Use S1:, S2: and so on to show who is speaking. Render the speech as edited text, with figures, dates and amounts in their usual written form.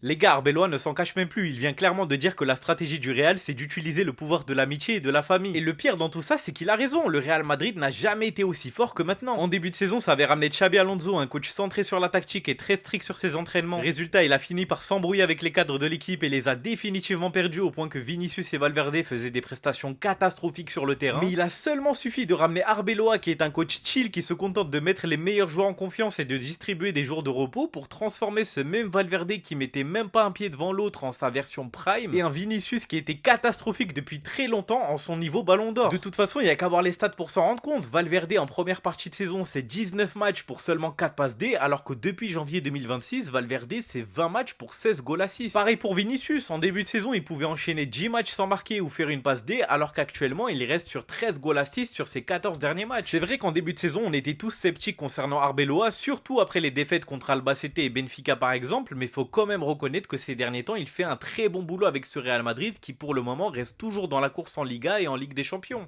S1: Les gars, Arbeloa ne s'en cache même plus, il vient clairement de dire que la stratégie du Real c'est d'utiliser le pouvoir de l'amitié et de la famille. Et le pire dans tout ça c'est qu'il a raison, le Real Madrid n'a jamais été aussi fort que maintenant. En début de saison ça avait ramené Xabi Alonso, un coach centré sur la tactique et très strict sur ses entraînements. Résultat, il a fini par s'embrouiller avec les cadres de l'équipe et les a définitivement perdus au point que Vinicius et Valverde faisaient des prestations catastrophiques sur le terrain. Mais il a seulement suffi de ramener Arbeloa qui est un coach chill qui se contente de mettre les meilleurs joueurs en confiance et de distribuer des jours de repos pour transformer ce même Valverde qui mettait même pas un pied devant l'autre en sa version prime et un Vinicius qui était catastrophique depuis très longtemps en son niveau ballon d'or. De toute façon, il y a qu'à voir les stats pour s'en rendre compte. Valverde en première partie de saison c'est 19 matchs pour seulement 4 passes D, alors que depuis janvier 2026, Valverde c'est 20 matchs pour 16 goals assists. Pareil pour Vinicius, en début de saison il pouvait enchaîner 10 matchs sans marquer ou faire une passe D, alors qu'actuellement il reste sur 13 goals assists sur ses 14 derniers matchs. C'est vrai qu'en début de saison on était tous sceptiques concernant Arbeloa, surtout après les défaites contre Albacete et Benfica par exemple, mais faut quand même reconnaître que ces derniers temps, il fait un très bon boulot avec ce Real Madrid qui pour le moment reste toujours dans la course en Liga et en Ligue des Champions.